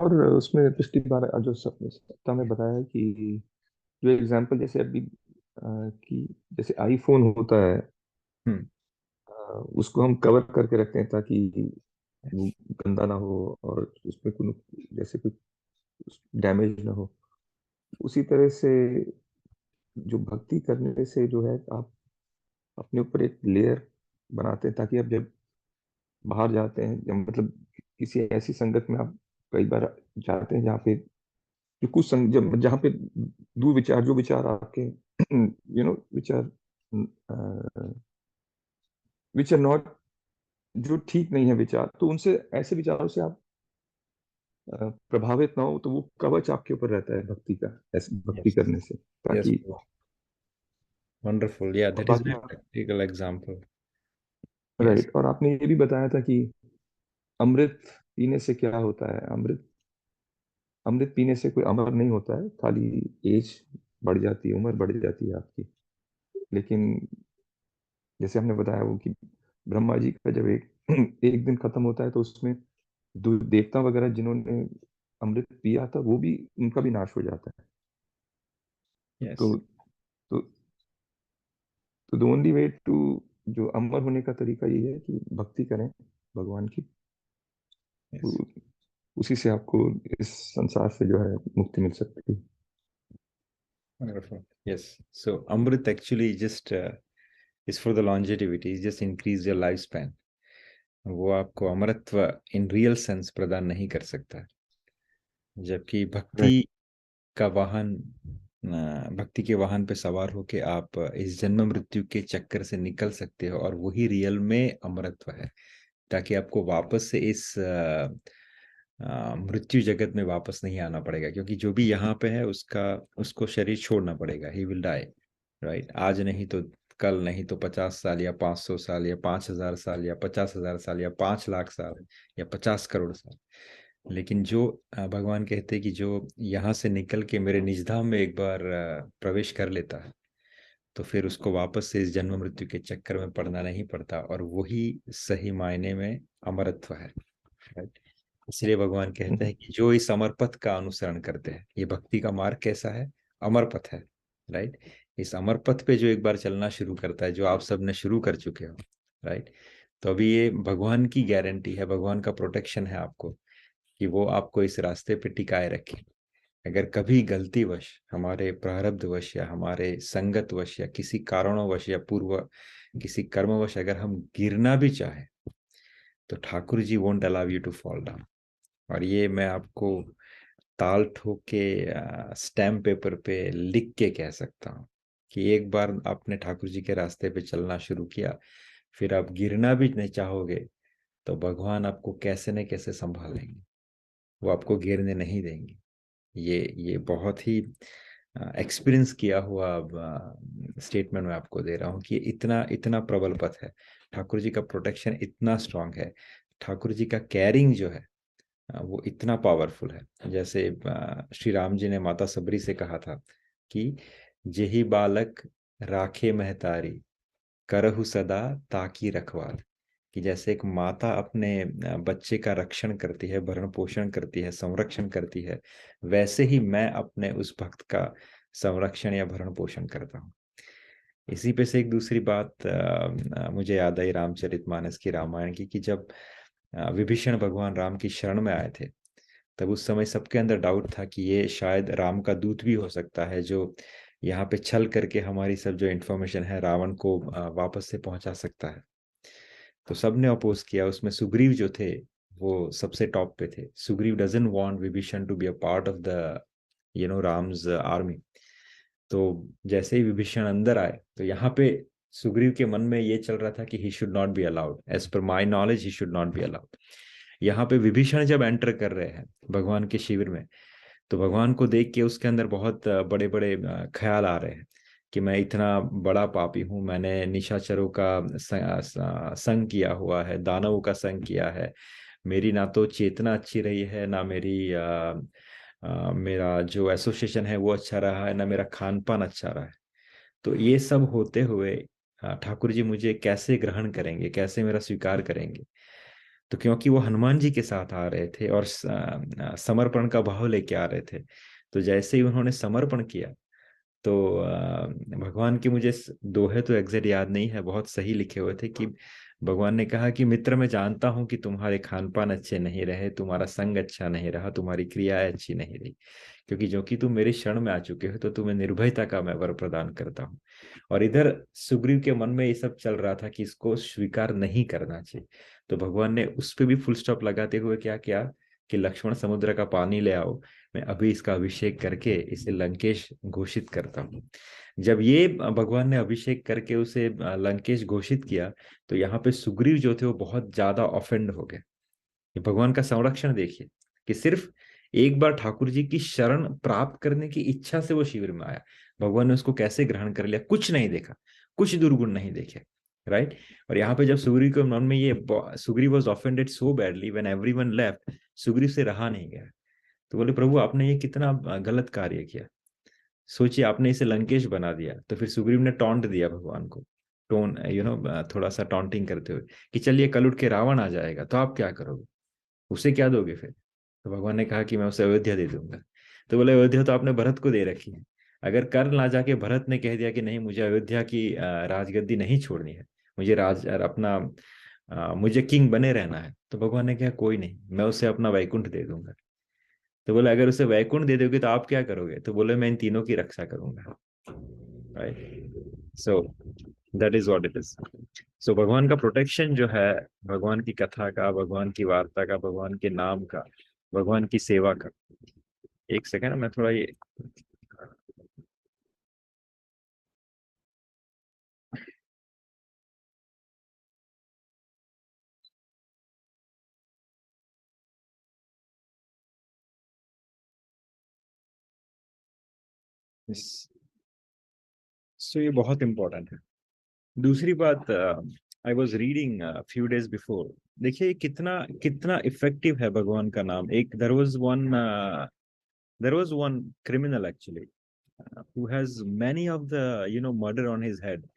और उसमें पिछली बार जो सप्ताह में बताया कि जो एग्जांपल जैसे अभी कि जैसे आईफोन होता है, हम्म। अ, उसको हम कवर करके रखते हैं ताकि वो गंदा ना हो और उसमें कोई जैसे कोई डैमेज ना हो। उसी तरह से जो भक्ति करने से जो है आप अपने ऊपर एक लेयर बनाते हैं ताकि आप जब बाहर जाते हैं, जब मतलब किसी ऐसी संगत में आप कई बार जाते हैं जहाँ पे जो कुछ जब जहाँ पे दूर विचार, जो विचार आपके विचार विच आर नॉट, जो ठीक नहीं है विचार, तो उनसे ऐसे विचारों से आप प्रभावित ना हो, तो वो कवच आपके ऊपर रहता है भक्ति का, ऐसे भक्ति यस। करने से, यस। ताकि। वंडरफुल, या और दैट इज बाकी very practical example. Yes. Right, और आपने ये भी बताया था कि अमृत पीने से क्या होता है। अमृत अमृत पीने से कोई अमर नहीं होता है, खाली एज बढ़ जाती है, उम्र बढ़ जाती है आपकी। लेकिन जैसे हमने बताया वो कि ब्रह्मा जी का जब एक एक दिन खत्म होता है, तो उसमें देवता वगैरह जिन्होंने अमृत पिया था, वो भी, उनका भी नाश हो जाता है। यस। तो तो द ओनली वे टू, जो अमर होने का तरीका ये है कि भक्ति करें भगवान की। तो यस। उसी से आपको इस संसार से जो है मुक्ति मिल सकती है। Wonderful. Yes. So Amrit actually just is for the longevity, it just increase your lifespan. वो आपको अमरत्व इन रियल सेंस प्रदान नहीं कर सकता, जबकि भक्ति राइट। का वाहन, भक्ति के वाहन पे सवार होके आप इस जन्म मृत्यु के चक्कर से निकल सकते हो, और वही रियल में अमरत्व है, ताकि आपको वापस से इस मृत्यु जगत में वापस नहीं आना पड़ेगा, क्योंकि जो भी यहाँ पे है उसका उसको शरीर छोड़ना पड़ेगा, ही विल डाई, राइट। आज नहीं तो कल, नहीं तो 50 साल या 500 साल या 5,000 साल या 50,000 साल या 5 लाख साल या 50 करोड़ साल। लेकिन जो भगवान कहते हैं कि जो यहाँ से निकल के मेरे निजधाम में एक बार प्रवेश कर लेता है, तो फिर उसको वापस से इस जन्म मृत्यु के चक्कर में पड़ना नहीं पड़ता, और वही सही मायने में अमरत्व है, राइट। इसलिए भगवान कहते हैं कि जो इस अमर पथ का अनुसरण करते हैं, ये भक्ति का मार्ग कैसा है, अमर पथ है, राइट। इस अमर पथ पे जो एक बार चलना शुरू करता है, जो आप सब ने शुरू कर चुके हो, राइट, तो अभी ये भगवान की गारंटी है, भगवान का प्रोटेक्शन है आपको, कि वो आपको इस रास्ते पे टिकाए रखे। अगर कभी गलतीवश, हमारे प्रारब्धवश या हमारे संगतवश या किसी कारणों या पूर्व किसी कर्मवश अगर हम गिरना भी चाहे, तो Thakur ji won't allow you to fall down. और ये मैं आपको ताल ठोक के स्टैम्प पेपर पे लिख के कह सकता हूँ कि एक बार आपने ठाकुर जी के रास्ते पे चलना शुरू किया, फिर आप गिरना भी नहीं चाहोगे, तो भगवान आपको कैसे न कैसे संभाल लेंगे, वो आपको गिरने नहीं देंगे। ये बहुत ही एक्सपीरियंस किया हुआ स्टेटमेंट मैं आपको दे रहा हूँ कि इतना इतना प्रबल पथ है, ठाकुर जी का प्रोटेक्शन इतना स्ट्रांग है, ठाकुर जी का कैरिंग जो है वो इतना पावरफुल है। जैसे श्री राम जी ने माता सबरी से कहा था कि जेहि बालक राखे महतारी, करहु सदा ताकी रखवार। कि जैसे एक माता अपने बच्चे का रक्षण करती है, भरण पोषण करती है, संरक्षण करती है, वैसे ही मैं अपने उस भक्त का संरक्षण या भरण पोषण करता हूँ। इसी पे से एक दूसरी बात मुझे याद आई रामचरितमानस की, रामायण की, कि जब विभीषण भगवान राम की शरण में आए थे, तब उस समय सबके अंदर डाउट था कि ये शायद राम का दूत भी हो सकता है, जो यहाँ पे छल करके हमारी सब जो इंफॉर्मेशन है रावण को वापस से पहुंचा सकता है। तो सबने अपोज किया, उसमें सुग्रीव जो थे वो सबसे टॉप पे थे। Sugriva doesn't want Vibhishana to be a part of the Ram's army. तो जैसे ही विभीषण अंदर आए, तो यहाँ पे सुग्रीव के मन में ये चल रहा था कि he should not be allowed, as per my knowledge he should not be allowed. यहाँ पे विभीषण जब एंटर कर रहे हैं भगवान के शिविर में, तो भगवान को देख के उसके अंदर बहुत बड़े बड़े ख्याल आ रहे हैं कि मैं इतना बड़ा पापी हूँ, मैंने निशाचरों का संग किया हुआ है, दानवों का संग किया है, मेरी ना तो चेतना अच्छी रही है, ना मेरा जो एसोसिएशन है वो अच्छा रहा है, ना मेरा खान पान अच्छा रहा है। तो ये सब होते हुए ठाकुर जी मुझे कैसे ग्रहण करेंगे, कैसे मेरा स्वीकार करेंगे। तो क्योंकि वो हनुमान जी के साथ आ रहे थे और समर्पण का भाव लेके आ रहे थे, तो जैसे ही उन्होंने समर्पण किया, तो भगवान की मुझे दोहे तो एग्जैक्ट याद नहीं है, बहुत सही लिखे हुए थे कि भगवान ने कहा कि मित्र, मैं जानता हूं कि तुम्हारे खान पान अच्छे नहीं रहे, तुम्हारा संग अच्छा नहीं रहा, तुम्हारी क्रियाएं अच्छी नहीं रही, क्योंकि जो कि तुम मेरे शरण में आ चुके हो, तो तुम्हें निर्भयता का मैं वर प्रदान करता हूँ। और इधर सुग्रीव के मन में ये सब चल रहा था कि इसको स्वीकार नहीं करना चाहिए। तो भगवान ने उस पर भी फुल स्टॉप लगाते हुए क्या किया कि लक्ष्मण, समुद्र का पानी ले आओ, मैं अभी इसका अभिषेक करके इसे लंकेश घोषित करता हूँ। जब ये भगवान ने अभिषेक करके उसे लंकेश घोषित किया, तो यहाँ पे सुग्रीव जो थे वो बहुत ज्यादा ऑफेंड हो गए। ये भगवान का संरक्षण देखिए कि सिर्फ एक बार ठाकुर जी की शरण प्राप्त करने की इच्छा से वो शिविर में आया, भगवान ने उसको कैसे ग्रहण कर लिया, कुछ नहीं देखा, कुछ दुर्गुण नहीं देखे, राइट। और यहाँ पे जब सुग्रीव के मन में ये, Sugriva was offended so badly when everyone left, Sugriva से रहा नहीं गया। तो बोले, प्रभु आपने ये कितना गलत कार्य किया, सोचिए आपने इसे लंकेश बना दिया। तो फिर सुग्रीव ने टॉन्ट दिया भगवान को, टोन थोड़ा सा टॉन्टिंग करते हुए कि चलिए कल उठ के रावण आ जाएगा तो आप क्या करोगे, उसे क्या दोगे फिर। तो भगवान ने कहा कि मैं उसे अयोध्या दे दूंगा। तो बोले, अयोध्या तो आपने भरत को दे रखी है, अगर कल ना जाके भरत ने कह दिया कि नहीं मुझे अयोध्या की राजगद्दी नहीं छोड़नी है, मुझे राज अपना मुझे किंग बने रहना है, तो भगवान ने कहा कोई नहीं, मैं उसे अपना वैकुंठ दे दूंगा। तो बोले, अगर उसे वैकुंठ दे दोगे तो आप क्या करोगे, तो बोले मैं इन तीनों की रक्षा करूंगा, right. So that is what it is. So भगवान का प्रोटेक्शन जो है, भगवान की कथा का, भगवान की वार्ता का, भगवान के नाम का, भगवान की सेवा का। एक सेकेंड, मैं थोड़ा ये सो ये बहुत इंपॉर्टेंट है। दूसरी बात, I was reading few days before, देखिए कितना कितना इफेक्टिव है भगवान का नाम। एक there was one criminal actually who has many of the murder on his head,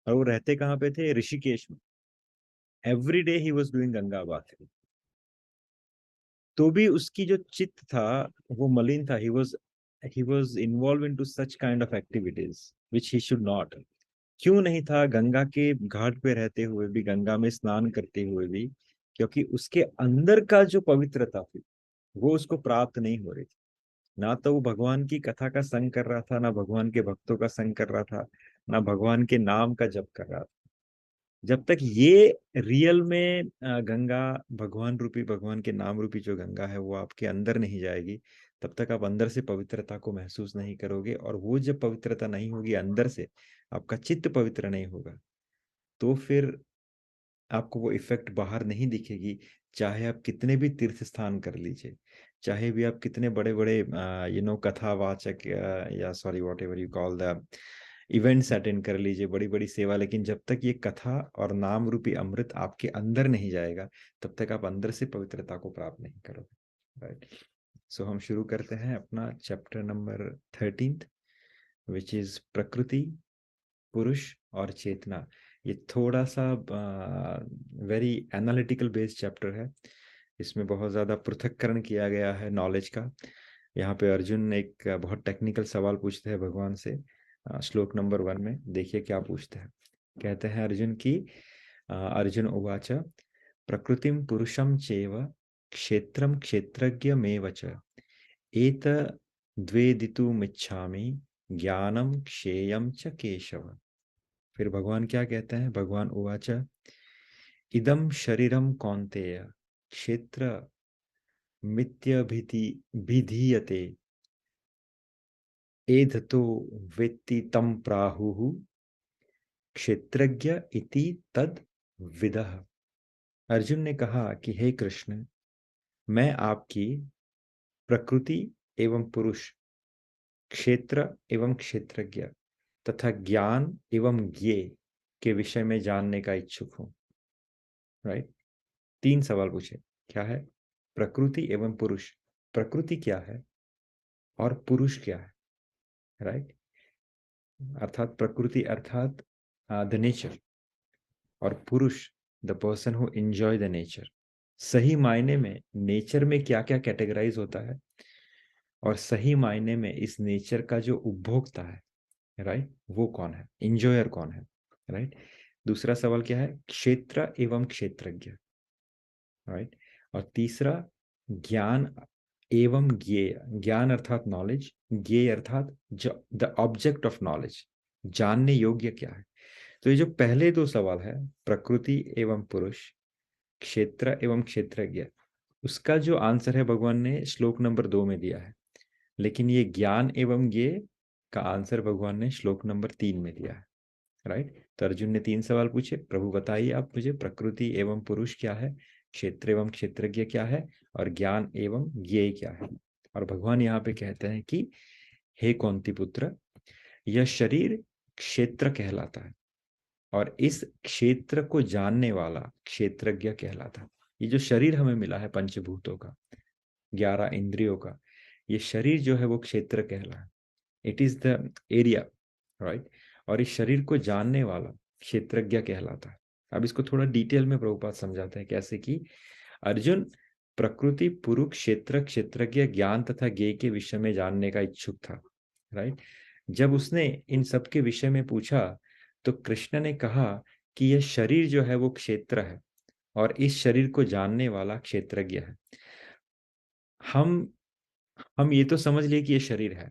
और वो रहते कहाँ पे थे, ऋषिकेश में। Every day he was doing Ganga बात, तो भी उसकी जो चित्त था वो मलिन था। He was involved in to such kind of activities which he should not. क्यों नहीं था, गंगा के घाट पे रहते हुए भी, गंगा में स्नान करते हुए भी, क्योंकि उसके अंदर का जो पवित्रता थी वो उसको प्राप्त नहीं हो रही थी। ना तो वो भगवान की कथा का संग कर रहा था, ना भगवान के भक्तों का संग कर रहा था, ना भगवान के नाम का जप कर रहा था। जब तक ये रियल में गंगा, भगवान रूपी, भगवान के नाम रूपी जो गंगा है वो आपके अंदर नहीं जाएगी, तब तक आप अंदर से पवित्रता को महसूस नहीं करोगे। और वो जब पवित्रता नहीं होगी अंदर से, आपका चित्त पवित्र नहीं होगा, तो फिर आपको वो इफेक्ट बाहर नहीं दिखेगी। चाहे आप कितने भी तीर्थ स्थान कर लीजिए, चाहे भी आप कितने बड़े बड़े कथावाचक या sorry what ever you call the events attend कर लीजिए, बड़ी बड़ी सेवा, लेकिन जब तक ये कथा और नाम रूपी अमृत आपके अंदर नहीं जाएगा, तब तक आप अंदर से पवित्रता को प्राप्त नहीं करोगे, राइट। सो हम शुरू करते हैं अपना चैप्टर नंबर 13, विच इज प्रकृति, पुरुष और चेतना। ये थोड़ा सा वेरी एनालिटिकल बेस्ड चैप्टर है, इसमें बहुत ज़्यादा पृथक्करण किया गया है नॉलेज का। यहाँ पे अर्जुन एक बहुत टेक्निकल सवाल पूछते हैं भगवान से, श्लोक नंबर 1 में देखिए क्या पूछते हैं। कहते हैं अर्जुन की, अर्जुन उवाच प्रकृतिम पुरुषम चैव क्षेत्रम क्षेत्रज्ञ में च एत द्वेदितुमिच्छामि ज्ञानम क्षेयम च केशव। फिर भगवान क्या कहते हैं, भगवान उवाच इदम शरीरम कौन्तेय क्षेत्र मित्यभिधि विधीयते एधतो वेत्ति तम प्राहुः क्षेत्रज्ञ इति तद विदः। अर्जुन ने कहा कि हे कृष्ण, मैं आपकी प्रकृति एवं पुरुष, क्षेत्र एवं क्षेत्रज्ञ तथा ज्ञान एवं ज्ञेय के विषय में जानने का इच्छुक हूं, राइट। 3 सवाल पूछे, क्या है, प्रकृति एवं पुरुष, प्रकृति क्या है और पुरुष क्या है, राइट। अर्थात प्रकृति अर्थात द नेचर, और पुरुष the person who enjoy the nature. सही मायने में नेचर में क्या क्या कैटेगराइज होता है, और सही मायने में इस नेचर का जो उपभोक्ता है, राइट, वो कौन है, इंजॉयर कौन है, राइट। दूसरा सवाल क्या है, क्षेत्र एवं क्षेत्रज्ञ, राइट। और तीसरा, ज्ञान एवं ज्ञेय, ज्ञान अर्थात नॉलेज, ज्ञेय अर्थात द ऑब्जेक्ट ऑफ नॉलेज, जानने योग्य क्या है। तो ये जो पहले दो सवाल है, प्रकृति एवं पुरुष, क्षेत्र एवं क्षेत्रज्ञ, उसका जो आंसर है भगवान ने श्लोक नंबर 2 में दिया है। लेकिन ये ज्ञान एवं ज्ञेय का आंसर भगवान ने श्लोक नंबर 3 में दिया है, राइट। तो अर्जुन ने 3 सवाल पूछे, प्रभु बताइए आप मुझे, प्रकृति एवं पुरुष क्या है, क्षेत्र एवं क्षेत्रज्ञ क्या है, और ज्ञान एवं ज्ञेय क्या है। और भगवान यहाँ पे कहते हैं कि हे कौंती पुत्र, यह शरीर क्षेत्र कहलाता है, और इस क्षेत्र को जानने वाला क्षेत्रज्ञ कहलाता है। ये जो शरीर हमें मिला है पंचभूतों का, 11 इंद्रियों का, ये शरीर जो है वो क्षेत्र कहला है, it is the area, right. और इस शरीर को जानने वाला क्षेत्रज्ञ कहलाता है। अब इसको थोड़ा डिटेल में प्रभुपाद समझाते हैं कैसे कि अर्जुन प्रकृति पुरुष क्षेत्र क्षेत्रज्ञ ज्ञान तथा ज्ञेय के विषय में जानने का इच्छुक था, राइट। जब उसने इन सब के विषय में पूछा तो कृष्ण ने कहा कि यह शरीर जो है वो क्षेत्र है, और इस शरीर को जानने वाला क्षेत्रज्ञ है। हम हम ये तो समझ लिए कि ये शरीर है,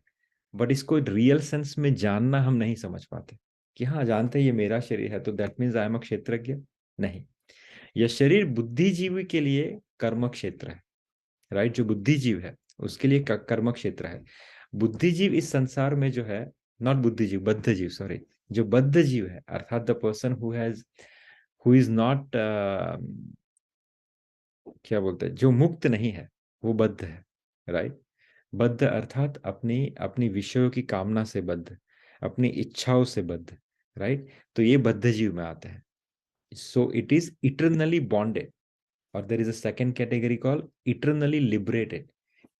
बट इसको रियल सेंस में जानना हम नहीं समझ पाते कि हाँ जानते हैं ये मेरा शरीर है तो that means I am a क्षेत्रज्ञ। नहीं, यह शरीर बुद्धिजीवी के लिए कर्म क्षेत्र है, राइट। जो बुद्धिजीव है उसके लिए कर्म क्षेत्र है। बुद्धिजीव इस संसार में जो है, नॉट बुद्धिजीव, बद्धजीव, सॉरी, जो बद्धजीव है अर्थात the person who is not, क्या बोलते हैं, जो मुक्त नहीं है, वो बद्ध है, राइट। बद्ध अर्थात अपनी अपनी विषयों की कामना से बद्ध, अपनी इच्छाओं से बद्ध, राइट। तो ये बद्ध जीव में आते हैं। So it is eternally bonded, और there is a second category called eternally liberated.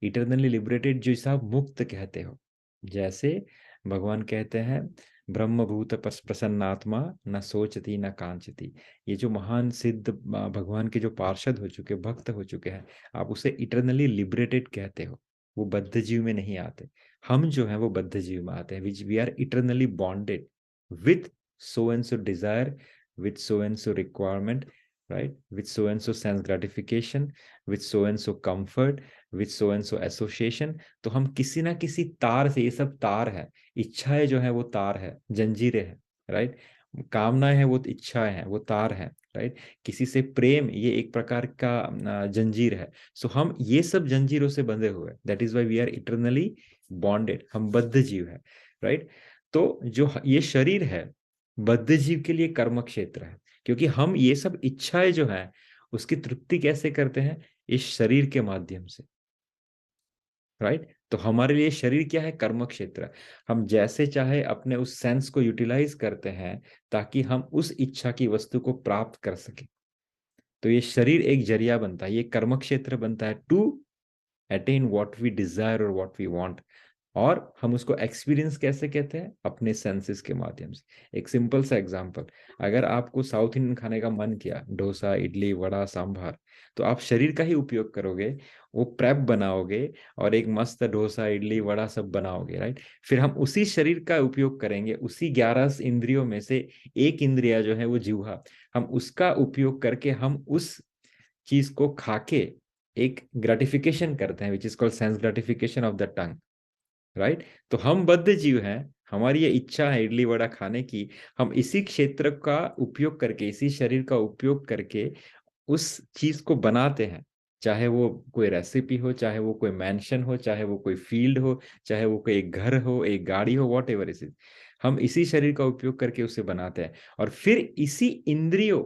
Eternally liberated जो इसे आप मुक्त कहते हो, जैसे भगवान कहते हैं ब्रह्मभूत प्रसन्नात्मा न सोचती न कांचती। ये जो महान सिद्ध भगवान के जो पार्षद हो चुके, भक्त हो चुके हैं, आप उसे इटरनली लिबरेटेड कहते हो, वो बद्ध जीव में नहीं आते। हम जो है वो बद्ध जीव में आते हैं, which we are eternally bonded with so and so desire, with so and so requirement, right, with so and so sense gratification, with so and so comfort, with so and so association। तो हम किसी ना किसी तार से, ये सब तार है, इच्छाएं जो है वो तार है, जंजीरें हैं, राइट। कामनाएं हैं वो इच्छाएं हैं, वो तार हैं, राइट। किसी से प्रेम, ये एक प्रकार का जंजीर है। सो हम ये सब जंजीरों से बंधे हुए, that is why we are eternally bonded, हम बद्ध जीव है, राइट। तो जो ये शरीर है बद्ध जीव के लिए कर्म क्षेत्र है, क्योंकि हम ये सब इच्छाएं जो है उसकी तृप्ति कैसे करते हैं, इस शरीर के माध्यम से, राइट। तो हमारे लिए शरीर क्या है, कर्म क्षेत्र। हम जैसे चाहे अपने उस सेंस को यूटिलाइज करते हैं ताकि हम उस इच्छा की वस्तु को प्राप्त कर सके। तो ये शरीर एक जरिया बनता है, ये कर्म क्षेत्र बनता है to attain what we desire और व्हाट वी वांट। और हम उसको एक्सपीरियंस कैसे कहते हैं, अपने सेंसेस के माध्यम से। एक सिंपल सा एग्जांपल, अगर आपको साउथ इंडियन खाने का मन किया, डोसा इडली वड़ा सांभर, तो आप शरीर का ही उपयोग करोगे, वो प्रेप बनाओगे और एक मस्त डोसा इडली वड़ा सब बनाओगे, राइट। फिर हम उसी शरीर का उपयोग करेंगे, उसी 11 इंद्रियों में से एक इंद्रिया जो है वो जिह्वा, हम उसका उपयोग करके हम उस चीज को खाके एक ग्रेटिफिकेशन करते हैं, which is called sense gratification of the tongue, right. तो हम बद्ध जीव हैं, हमारी ये इच्छा है इडली वड़ा खाने की, हम इसी क्षेत्र का उपयोग करके, इसी शरीर का उपयोग करके उस चीज को बनाते हैं। चाहे वो कोई रेसिपी हो, चाहे वो कोई मैंशन हो, चाहे वो कोई फील्ड हो, चाहे वो कोई एक घर हो, एक गाड़ी हो, वॉट एवर इट इज, हम इसी शरीर का उपयोग करके उसे बनाते हैं, और फिर इसी इंद्रियों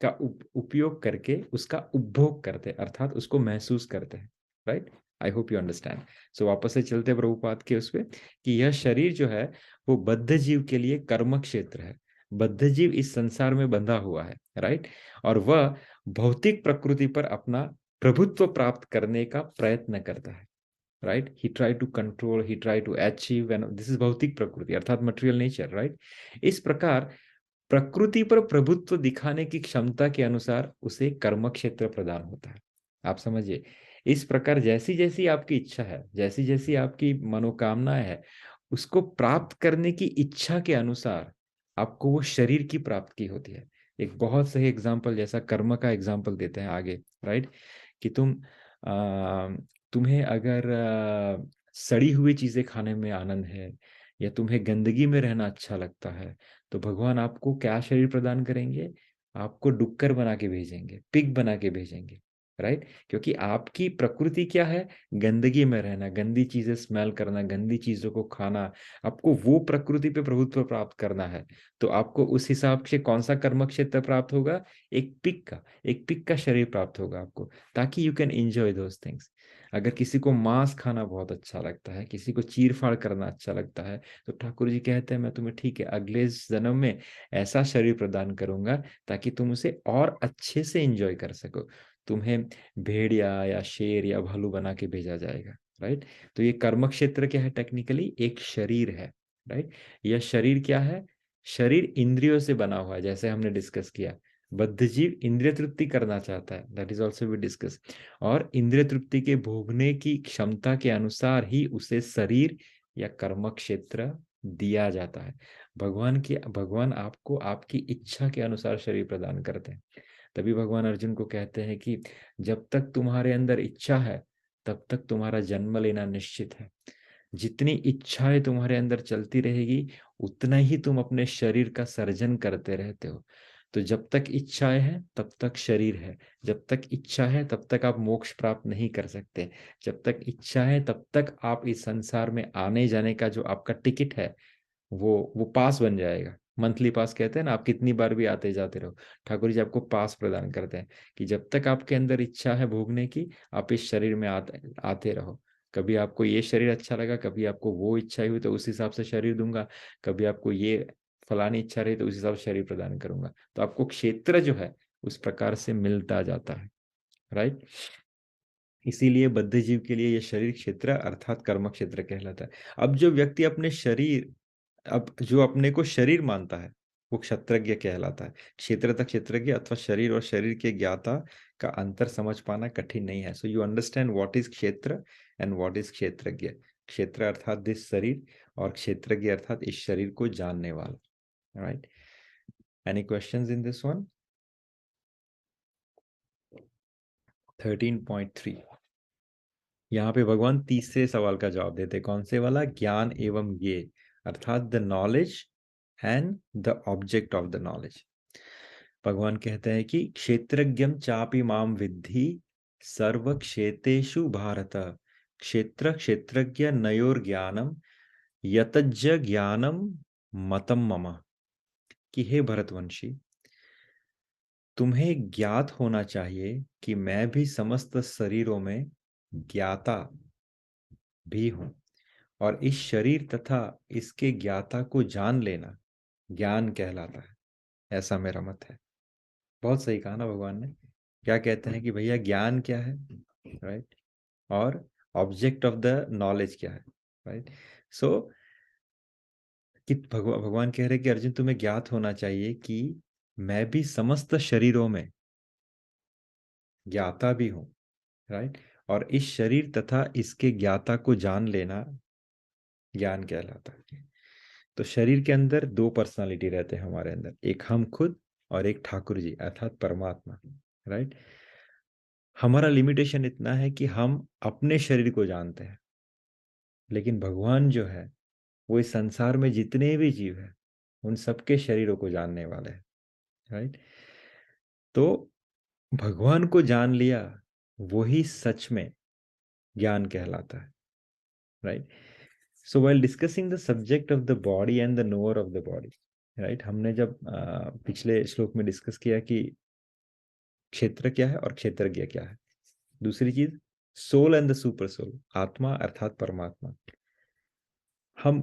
का उपयोग करके उसका उपभोग करते हैं, अर्थात उसको महसूस करते हैं, right. I hope you understand. So वापस से चलते प्रभुपाद के उस पे कि यह शरीर जो है वो बद्ध जीव के लिए कर्म क्षेत्र है। बद्ध जीव इस संसार में बंधा हुआ है, राइट। और वह भौतिक प्रकृति पर अपना प्रभुत्व प्राप्त करने का प्रयत्न करता है, right. He try to control, he try to achieve, and this is भौतिक प्रकृति अर्थात मटेरियल नेचर, राइट। इस प्रकार प्रकृति पर प्रभुत्व दिखाने की क्षमता के अनुसार उसे कर्म क्षेत्र प्रदान होता है। आप समझिए, इस प्रकार जैसी जैसी आपकी इच्छा है, जैसी जैसी आपकी मनोकामनाएं है, उसको प्राप्त करने की इच्छा के अनुसार आपको वो शरीर की प्राप्ति होती है। एक बहुत सही एग्जाम्पल, जैसा कर्म का एग्जाम्पल देते हैं आगे, राइट, कि तुम्हें अगर सड़ी हुई चीजें खाने में आनंद है, या तुम्हें गंदगी में रहना अच्छा लगता है, तो भगवान आपको क्या शरीर प्रदान करेंगे? आपको डुक्कर बना के भेजेंगे, पिग बना के भेजेंगे, राइट। क्योंकि आपकी प्रकृति क्या है? गंदगी में रहना, गंदी चीजें स्मेल करना, गंदी चीजों को खाना। आपको वो प्रकृति पे प्रभुत्व प्राप्त करना है, तो आपको उस हिसाब से कौन सा कर्म क्षेत्र प्राप्त होगा? एक पिग का शरीर प्राप्त होगा आपको, ताकि you can enjoy those things. अगर किसी को मांस खाना बहुत अच्छा लगता है, किसी को चीर फाड़ करना अच्छा लगता है, तो ठाकुर जी कहते हैं मैं तुम्हें ठीक है अगले जन्म में ऐसा शरीर प्रदान करूंगा ताकि तुम उसे और अच्छे से एंजॉय कर सको। तुम्हें भेड़िया या शेर या भालू बना के भेजा जाएगा, राइट। तो ये कर्म क्षेत्र क्या है? टेक्निकली एक शरीर है, राइट। यह शरीर क्या है? शरीर इंद्रियों से बना हुआ है, जैसे हमने डिस्कस किया। बद्ध जीव इंद्रिय तृप्ति करना चाहता है, that is also we discuss. और इंद्रिय तृप्ति के भोगने की क्षमता के अनुसार ही उसे शरीर या कर्म क्षेत्र दिया जाता है। भगवान आपको आपकी इच्छा के अनुसार शरीर प्रदान करते हैं। तभी भगवान अर्जुन को कहते हैं कि जब तक तुम्हारे अंदर इच्छा है, तब तक तुम्हारा जन्म लेना निश्चित है। जितनी इच्छाएं तुम्हारे अंदर चलती रहेगी, उतना ही तुम अपने शरीर का सर्जन करते रहते हो। तो जब तक इच्छाएं हैं तब तक शरीर है, जब तक इच्छा है तब तक आप मोक्ष प्राप्त नहीं कर सकते, जब तक इच्छा है तब तक आप इस संसार में आने जाने का जो आपका टिकट है, वो पास बन जाएगा। मंथली पास कहते हैं ना, आप कितनी बार भी आते जाते रहो। ठाकुर जी आपको पास प्रदान करते हैं कि जब तक आपके अंदर इच्छा है भोगने की, आप इस शरीर में आते रहो। कभी आपको ये शरीर अच्छा लगा, कभी आपको वो इच्छा हुई तो उस हिसाब से शरीर दूंगा, कभी आपको ये फलानी इच्छा रही तो उस हिसाब से शरीर प्रदान करूंगा। तो आपको क्षेत्र जो है उस प्रकार से मिलता जाता है, राइट। इसीलिए बद्ध जीव के लिए यह शरीर क्षेत्र अर्थात कर्म क्षेत्र कहलाता है। अब जो व्यक्ति अपने शरीर अब जो अपने को शरीर मानता है, वो क्षत्रज्ञ कहलाता है। क्षेत्रतः क्षेत्रज्ञ अथवा शरीर और शरीर के ज्ञाता का अंतर समझ पाना कठिन नहीं है। So you understand what is क्षेत्र एंड व्हाट इज क्षेत्रज्ञ। क्षेत्र अर्थात दिस शरीर, और क्षेत्रज्ञ अर्थात इस शरीर को जानने वाला, right. Any questions in this one? 13.3, यहाँ पे भगवान तीसरे सवाल का जवाब देते। कौन से वाला? ज्ञान एवं ये, अर्थात the knowledge and the object of the knowledge. भगवान कहते हैं कि क्षेत्रज्ञम चापि माम विद्धि सर्व क्षेत्रेषु भारत, क्षेत्र क्षेत्रज्ञ नयोर ज्ञानम यतज्ज ज्ञानम मतम मम। कि हे भरतवंशी, तुम्हें ज्ञात होना चाहिए कि मैं भी समस्त शरीरों में ज्ञाता भी हूं, और इस शरीर तथा इसके ज्ञाता को जान लेना ज्ञान कहलाता है, ऐसा मेरा मत है। बहुत सही कहा ना भगवान ने। क्या कहते हैं कि भैया ज्ञान क्या है, राइट, और ऑब्जेक्ट ऑफ द नॉलेज क्या है, राइट। सो कि भगवान कह रहे हैं कि अर्जुन तुम्हें ज्ञात होना चाहिए कि मैं भी समस्त शरीरों में ज्ञाता भी हूं, राइट, और इस शरीर तथा इसके ज्ञाता को जान लेना ज्ञान कहलाता है। तो शरीर के अंदर दो पर्सनालिटी रहते हैं हमारे अंदर, एक हम खुद और एक ठाकुर जी अर्थात परमात्मा, राइट। हमारा लिमिटेशन इतना है कि हम अपने शरीर को जानते हैं, लेकिन भगवान जो है वो इस संसार में जितने भी जीव हैं उन सबके शरीरों को जानने वाले हैं, राइट। तो भगवान को जान लिया वही सच में ज्ञान कहलाता है, right. So while discussing the subject of the body and the knower of the body, right, हमने जब पिछले श्लोक में डिस्कस किया कि क्षेत्र क्या है और क्षेत्रज्ञ क्या है। दूसरी चीज soul and the super soul, आत्मा अर्थात परमात्मा। हम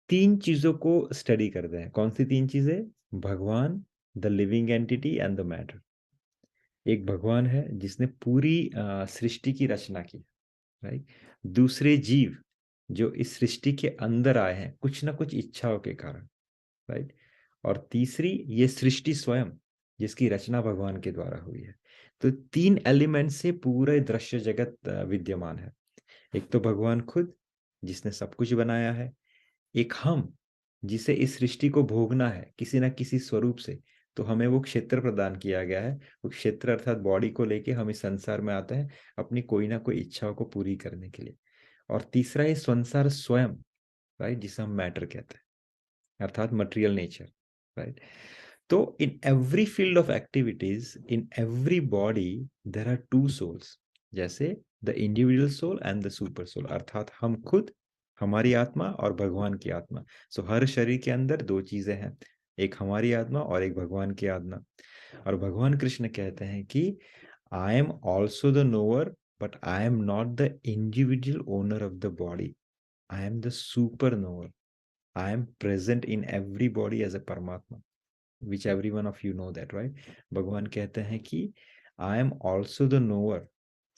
तीन चीजों को स्टडी करते हैं। कौन सी तीन चीजें? भगवान, the living entity and the matter. एक भगवान है जिसने पूरी सृष्टि की रचना की, राइट। दूसरे जीव जो इस सृष्टि के अंदर आए हैं कुछ ना कुछ इच्छाओं के कारण, राइट। और तीसरी ये सृष्टि स्वयं, जिसकी रचना भगवान के द्वारा हुई है। तो तीन एलिमेंट से पूरे दृश्य जगत विद्यमान है। एक तो भगवान खुद, जिसने सब कुछ बनाया है। एक हम, जिसे इस सृष्टि को भोगना है किसी ना किसी स्वरूप से, तो हमें वो क्षेत्र प्रदान किया गया है। वो क्षेत्र अर्थात बॉडी को लेके हम इस संसार में आते हैं अपनी कोई ना कोई इच्छाओं को पूरी करने के लिए। और तीसरा ये संसार स्वयं, राइट, जिसे हम मैटर कहते हैं, अर्थात मटेरियल नेचर, राइट। तो in every field of activities, in every body there are two souls, जैसे the individual soul and the super soul, अर्थात हम खुद, हमारी आत्मा और भगवान की आत्मा। सो हर शरीर के अंदर दो चीजें हैं, एक हमारी आत्मा और एक भगवान की आत्मा। और भगवान कृष्ण कहते हैं कि I am also the knower, but I am not the individual owner of the body, I am the super knower, I am present in every body as a परमात्मा, which every one of you know that, right? भगवान कहते हैं कि I am also the knower,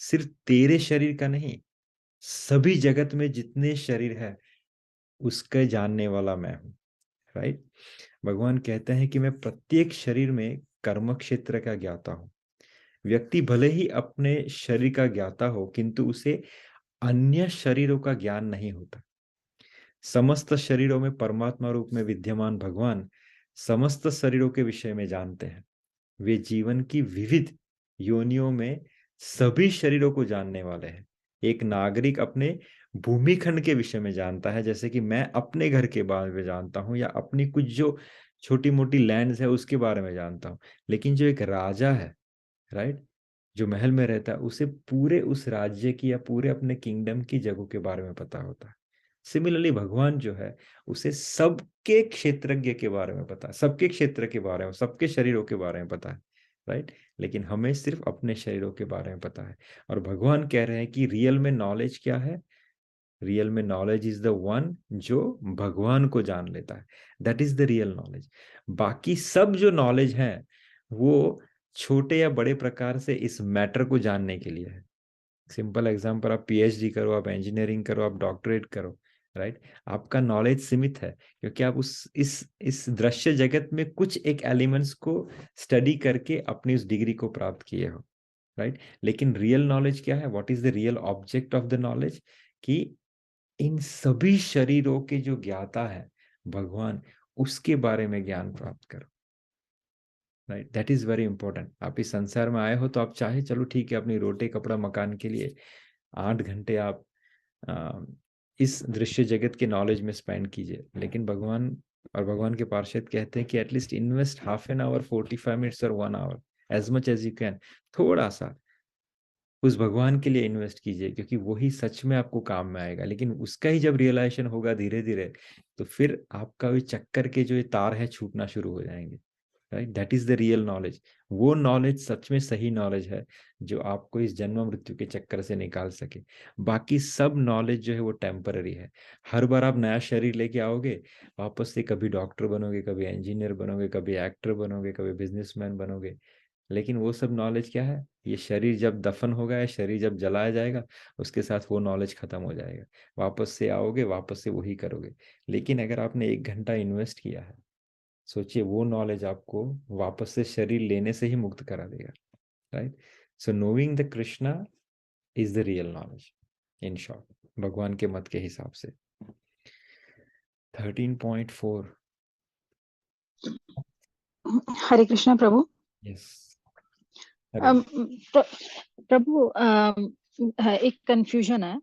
सिर्फ तेरे शरीर का नहीं, सभी जगत में जितने शरीर है उसके जानने वाला मैं हूँ, राइट। भगवान कहते हैं कि मैं प्रत्येक शरीर में कर्म क्षेत्र का ज्ञाता हूँ। व्यक्ति भले ही अपने शरीर का ज्ञाता हो, किंतु उसे अन्य शरीरों का ज्ञान नहीं होता। समस्त शरीरों में परमात्मा रूप में विद्यमान भगवान समस्त शरीरों के विषय में जानते हैं। वे जीवन की विविध योनियों में सभी शरीरों को जानने वाले हैं। एक नागरिक अपने भूमिखंड के विषय में जानता है, जैसे कि मैं अपने घर के बारे में जानता हूँ या अपनी कुछ जो छोटी मोटी लैंड्स है उसके बारे में जानता हूँ। लेकिन जो एक राजा है, राइट, जो महल में रहता है, उसे पूरे उस राज्य की या पूरे अपने किंगडम की जगहों के बारे में पता होता है। सिमिलरली भगवान जो है, उसे सबके क्षेत्रज्ञ के बारे में पता है, सबके क्षेत्र के बारे में, सबके शरीरों के बारे में पता है, राइट। लेकिन हमें सिर्फ अपने शरीरों के बारे में पता है। और भगवान कह रहे हैं कि रियल में नॉलेज क्या है? रियल में नॉलेज इज द वन जो भगवान को जान लेता है, that is the real knowledge. बाकी सब जो नॉलेज है वो छोटे या बड़े प्रकार से इस मैटर को जानने के लिए है। सिंपल एग्जांपल, आप पीएचडी करो, आप इंजीनियरिंग करो, आप डॉक्टरेट करो, राइट, आपका नॉलेज सीमित है क्योंकि आप उस इस दृश्य जगत में कुछ एक एलिमेंट्स को स्टडी करके अपनी उस डिग्री को प्राप्त किए हो, राइट। लेकिन रियल नॉलेज क्या है? What is the real object of the knowledge? कि इन सभी शरीरों के जो ज्ञाता है भगवान, उसके बारे में ज्ञान प्राप्त करो, right. That is very important. आप इस संसार में आए हो तो आप चाहे चलो ठीक है, अपनी रोटी कपड़ा मकान के लिए 8 घंटे आप इस दृश्य जगत के नॉलेज में स्पेंड कीजिए, लेकिन भगवान और भगवान के पार्षद कहते हैं कि at least invest half an hour, 45 minutes और 1 hour, as much as you can, थोड़ा सा उस भगवान के लिए इन्वेस्ट कीजिए, क्योंकि वही सच में आपको काम में आएगा। लेकिन उसका ही जब रियलाइजेशन होगा धीरे धीरे, तो फिर आपका भी चक्कर के जो ये तार है छूटना शुरू हो जाएंगे, right. That is the real knowledge. वो नॉलेज सच में सही नॉलेज है जो आपको इस जन्म मृत्यु के चक्कर से निकाल सके। बाकी सब नॉलेज जो है वो टेम्पररी है। हर बार आप नया शरीर लेके आओगे, वापस से कभी डॉक्टर बनोगे, कभी इंजीनियर बनोगे, कभी एक्टर बनोगे, कभी बिजनेसमैन बनोगे, लेकिन वो सब नॉलेज क्या है? ये शरीर जब दफन होगा या शरीर जब जलाया जाएगा, उसके साथ वो नॉलेज खत्म हो जाएगा। वापस से आओगे, वापस से वही करोगे। लेकिन अगर आपने 1 घंटा इन्वेस्ट किया है, सोचिए वो नॉलेज आपको वापस से शरीर लेने से ही मुक्त करा देगा, right. So knowing the Krishna is the real knowledge, in short, भगवान के मत के हिसाब से। 13.4। हरे कृष्णा प्रभु। यस। प्र, प्रभु, एक कंफ्यूजन है।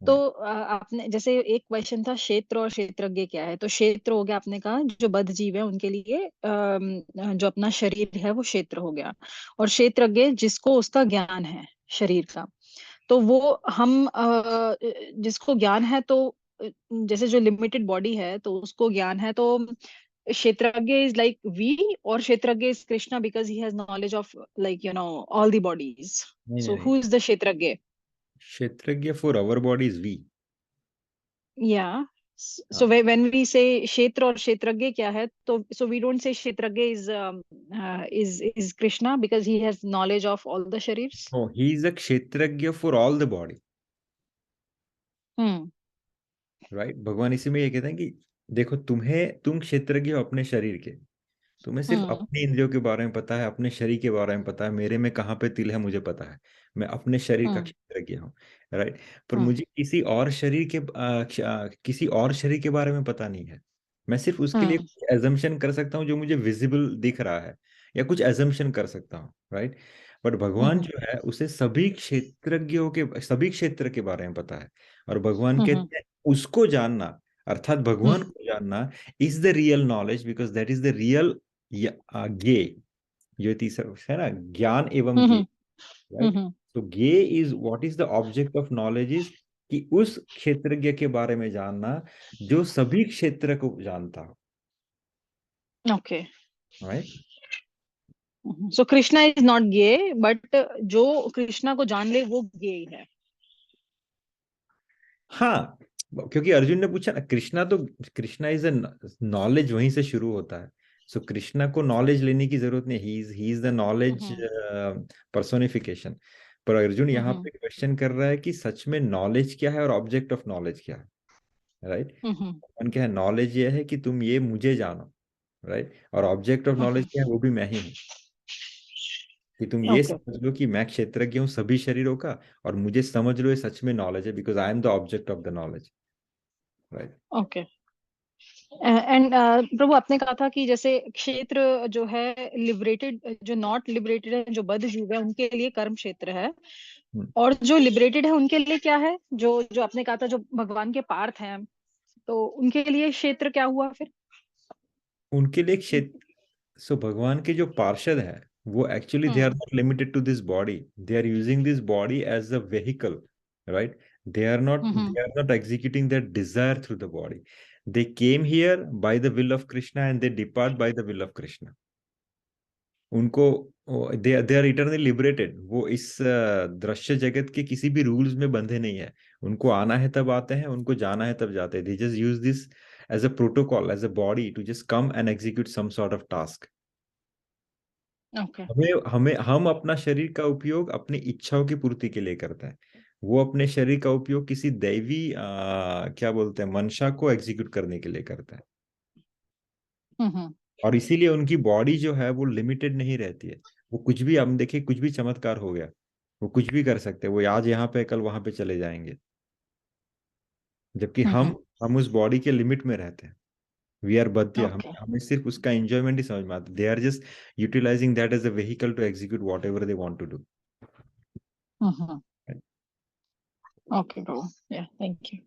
तो आपने जैसे एक क्वेश्चन था, क्षेत्र और क्षेत्रज्ञ क्या है? तो क्षेत्र हो गया, आपने कहा जो बद्ध जीव है उनके लिए जो अपना शरीर है वो क्षेत्र हो गया। और क्षेत्रज्ञ जिसको उसका ज्ञान है शरीर का, तो वो हम जिसको ज्ञान है, तो जैसे जो लिमिटेड बॉडी है तो उसको ज्ञान है, तो क्षेत्रज्ञ इज लाइक वी, और क्षेत्रज्ञ is Krishna because he has knowledge of like all the bodies. नहीं सो नहीं, हु इज द क्षेत्रज्ञ? क्षेत्रज्ञ for our body is we. Yeah. So when we say क्षेत्र और क्षेत्रज्ञ क्या है, तो so we don't say क्षेत्रज्ञ is Krishna because he has knowledge of all the sharirs. Oh, he is a क्षेत्रज्ञ for all the body, Hmm. Right. भगवान इसी में ये कहते हैं कि देखो, तुम क्षेत्रज्ञ हो अपने शरीर के, तुम्हें सिर्फ हम्म अपने इंद्रियों के बारे में पता है, अपने शरीर के बारे में पता है, मेरे में कहाँ पे तिल है मुझे पता है, मैं अपने शरीर का हम्म क्षेत्रज्ञ हूँ, राइट। पर हम्म मुझे किसी और शरीर के बारे में पता नहीं है। मैं सिर्फ उसके लिए हम्म कुछ एजम्पशन कर सकता हूँ जो मुझे विजिबल दिख रहा है, या कुछ एजम्पशन कर सकता हूँ, राइट। बट भगवान हम्म जो है उसे सभी क्षेत्र के बारे में पता है। और भगवान हम्म कहते हैं उसको जानना, अर्थात भगवान हम्म को जानना is the real knowledge, because that is the real ज्ञे। जो तीसरा है ना, ज्ञान एवं ज्ञे, हम्म राइट। हम्म तो ज्ञे is what is the object of knowledge is, कि उस क्षेत्रज्ञ के बारे में जानना जो सभी क्षेत्र को जानता हो, okay. Right. So Krishna is not gay, but जो कृष्णा को जान ले वो गे है। हाँ, क्योंकि अर्जुन ने पूछा ना, कृष्णा इज अ नॉलेज, वहीं से शुरू होता है। सो कृष्णा को नॉलेज लेने की जरूरत नहीं, he is the knowledge hmm personification. पर अर्जुन यहाँ हम्म पे क्वेश्चन कर रहा है कि सच में नॉलेज क्या है और ऑब्जेक्ट ऑफ नॉलेज क्या है, राइट। हम्म अपन क्या है, नॉलेज ये है कि तुम ये मुझे जानो, राइट। और ऑब्जेक्ट ऑफ नॉलेज क्या है, वो भी मैं ही हूँ। कि तुम ये ओके समझ लो कि मैं क्षेत्रज्ञ हूँ सभी शरीरों का, और मुझे समझ लो ये सच में नॉलेज है, because I am the object of the knowledge, right. Okay. And प्रभु आपने कहा था कि जैसे क्षेत्र जो है लिबरेटेड, जो नॉट लिबरेटेड है, जो बद्ध जीव है उनके लिए कर्म क्षेत्र है, और जो लिबरेटेड है उनके लिए क्या है? जो जो आपने कहा था जो भगवान के पार्थ हैं, तो उनके लिए क्षेत्र क्या हुआ फिर? उनके लिए क्षेत्र, सो भगवान के जो पार्षद हैं वो actually they are hmm not limited to this body, they are using this body as a vehicle, right. Hmm they are not executing their desire through the body. They came here by the will of Krishna and they depart by the will of Krishna. उनको they are eternally liberated, वो इस दृश्य जगत के किसी भी rules में बंधे नहीं है। उनको आना है तब आते हैं, उनको जाना है तब जाते हैं। They just use this as a protocol, as a body to just come and execute some sort of task. Okay हम अपना शरीर का उपयोग अपनी इच्छाओं की पूर्ति के लिए करते हैं। वो अपने शरीर का उपयोग किसी दैवी क्या बोलते हैं, मंशा को एग्जीक्यूट करने के लिए करते हैं। हम्म और इसीलिए उनकी बॉडी जो है वो लिमिटेड नहीं रहती है। वो कुछ भी, हम देखिए कुछ भी चमत्कार हो गया, वो कुछ भी कर सकते हैं, वो आज यहाँ पे कल वहां पे चले जाएंगे। जबकि हम्म हम उस बॉडी के लिमिट में रहते हैं। वी आर बद्ध्य, ओके हमें सिर्फ उसका एंजॉयमेंट ही समझ में आता है। They are just utilizing that as a vehicle to execute whatever they want to do. Hmm okay bro, yeah thank you.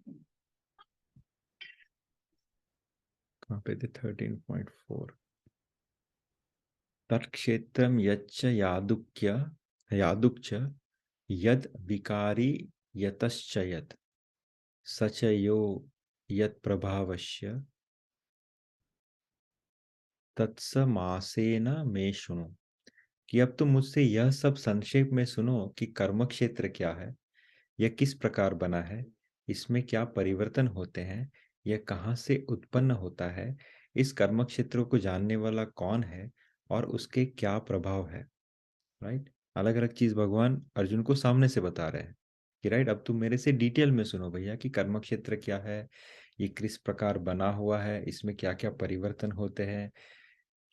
कहाँ पे थे, 13.4। तत्क्षेत्रम यच्च यादुक्च यद विकारी यतश्च यत् सच यो यत् प्रभावस्य तत्समासेन में सुनो। कि अब तुम मुझसे यह सब संक्षेप में सुनो कि कर्म क्षेत्र क्या है, यह किस प्रकार बना है, इसमें क्या परिवर्तन होते हैं, यह कहाँ से उत्पन्न होता है, इस कर्म क्षेत्र को जानने वाला कौन है, और उसके क्या प्रभाव है, राइट। अलग अलग चीज भगवान अर्जुन को सामने से बता रहे हैं कि राइट, अब तुम मेरे से डिटेल में सुनो भैया कि कर्म क्षेत्र क्या है, ये किस प्रकार बना हुआ है, इसमें क्या क्या परिवर्तन होते हैं,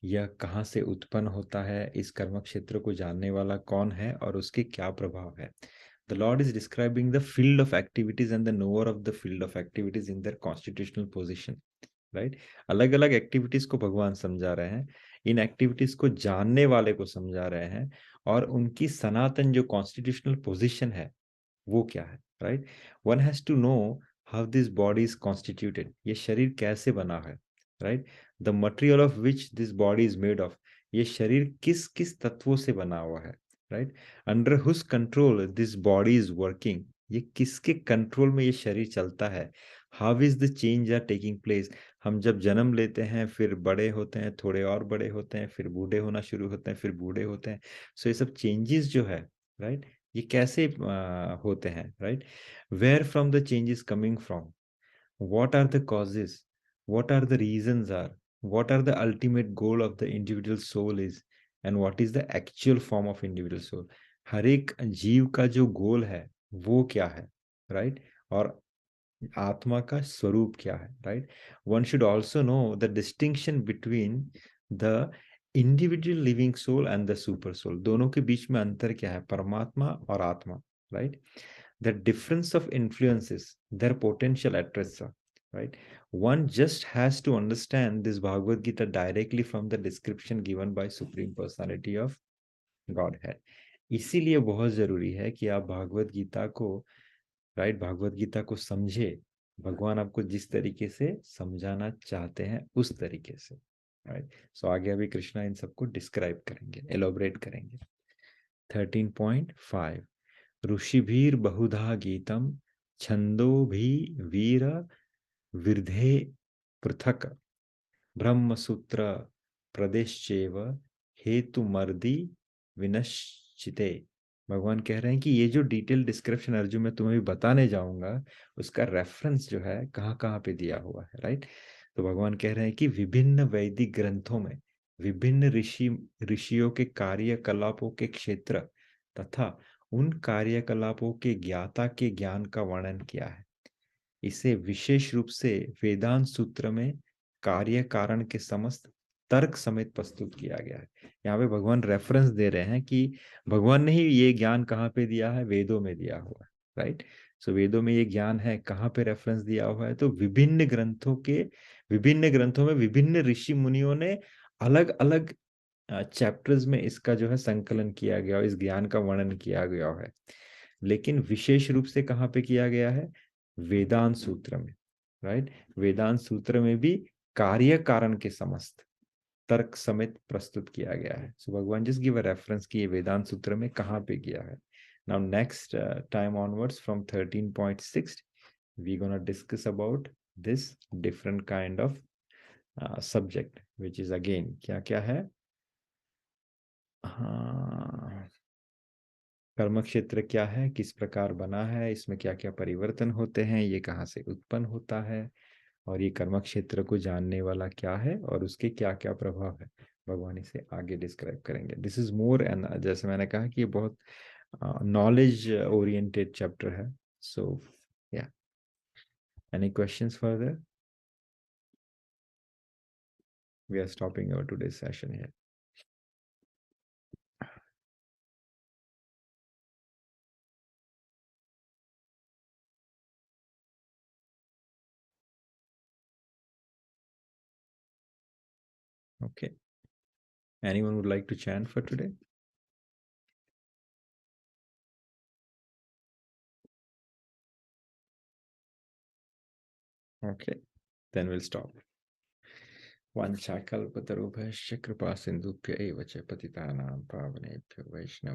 यह कहाँ से उत्पन्न होता है, इस कर्म क्षेत्र को जानने वाला कौन है, और उसके क्या प्रभाव है। The Lord is describing the field of activities and the knower of the field of activities in their constitutional position, right? अलग अलग एक्टिविटीज को भगवान समझा रहे हैं, इन एक्टिविटीज को जानने वाले को समझा रहे हैं, और उनकी सनातन जो कॉन्स्टिट्यूशनल पोजीशन है वो क्या है, right. One has to know how this body is constituted, ये शरीर कैसे बना है, right. The material of which this body is made of, ये शरीर किस किस तत्वों से बना हुआ है, right. Under whose control this body is working, ये किसके कंट्रोल में ये शरीर चलता है। How is the change are taking place, हम जब जन्म लेते हैं फिर बड़े होते हैं, थोड़े और बड़े होते हैं, फिर बूढ़े होना शुरू होते हैं, फिर बूढ़े होते हैं। सो ये सब चेंजेस जो है, राइट, ये कैसे होते हैं, right. Where from the changes coming from, what are the causes, what are the reasons are, what are the ultimate goal of the individual soul is, and what is the actual form of individual soul। हर एक जीव का जो गोल है वो क्या है, right, और आत्मा का स्वरूप क्या है, right. One should also know the distinction between the individual living soul and the super soul, दोनों के बीच में अंतर क्या है? परमात्मा और आत्मा, right? The difference of influences, their potential एट्रेसा, right? One just has to understand this Bhagavad Gita directly from the description given by Supreme Personality of Godhead. इसीलिए बहुत जरूरी है कि आप भागवत गीता को, राइट, भागवत गीता को समझे, भगवान आपको जिस तरीके से समझाना चाहते हैं उस तरीके से, राइट? सो आगे अभी कृष्णा इन सबको डिस्क्राइब करेंगे, एलोबरेट करेंगे। 13.5 ऋषिभीर बहुधा गीतम छंदो भी वीर विरधे पृथक ब्रह्मसूत्र प्रदेश्चैव हेतु मर्दी विनश्चिते। भगवान कह रहे हैं कि ये जो डिटेल डिस्क्रिप्शन अर्जुन मैं तुम्हें भी बताने जाऊंगा, उसका रेफरेंस जो है कहाँ कहाँ पे दिया हुआ है, राइट? तो भगवान कह रहे हैं कि विभिन्न वैदिक ग्रंथों में विभिन्न ऋषियों के कार्यकलापों के क्षेत्र तथा उन कार्यकलापों के ज्ञाता के ज्ञान का वर्णन किया है। इसे विशेष रूप से वेदांत सूत्र में कार्य कारण के समस्त तर्क समेत प्रस्तुत किया गया है। यहाँ पे भगवान रेफरेंस दे रहे हैं कि भगवान ने ही ये ज्ञान कहाँ पे दिया है? वेदों में दिया हुआ है, राइट? सो वेदों में ये ज्ञान है, कहाँ पे रेफरेंस दिया हुआ है? तो विभिन्न ग्रंथों में विभिन्न ऋषि मुनियों ने अलग अलग चैप्टर्स में इसका जो है संकलन किया गया और इस ज्ञान का वर्णन किया गया है, लेकिन विशेष रूप से कहाँ पे किया गया है? वेदांत सूत्र में, राइट? वेदांत सूत्र में भी कार्य कारण के समस्त तर्क समेत प्रस्तुत किया गया है। सो भगवान जस्ट गिव अ रेफरेंस कि ये वेदांत सूत्र में कहाँ पे किया है। Now next time onwards from 13.6 we gonna discuss about this different kind of subject which is again क्या क्या है? हाँ, कर्म क्षेत्र क्या है, किस प्रकार बना है, इसमें क्या क्या परिवर्तन होते हैं, ये कहाँ से उत्पन्न होता है, और ये कर्म क्षेत्र को जानने वाला क्या है और उसके क्या क्या प्रभाव है, भगवान इसे आगे डिस्क्राइब करेंगे। दिस इज मोर एंड जैसे मैंने कहा कि ये बहुत नॉलेज ओरिएंटेड चैप्टर है। So yeah any questions further? We are stopping our today's session here. Okay. Anyone would like to chant for today? Okay, then we'll stop. वाञ्छाकल्पतरुभ्यश्च कृपा सिन्धुभ्य एव च पतितानां पावनेभ्यो वैष्णव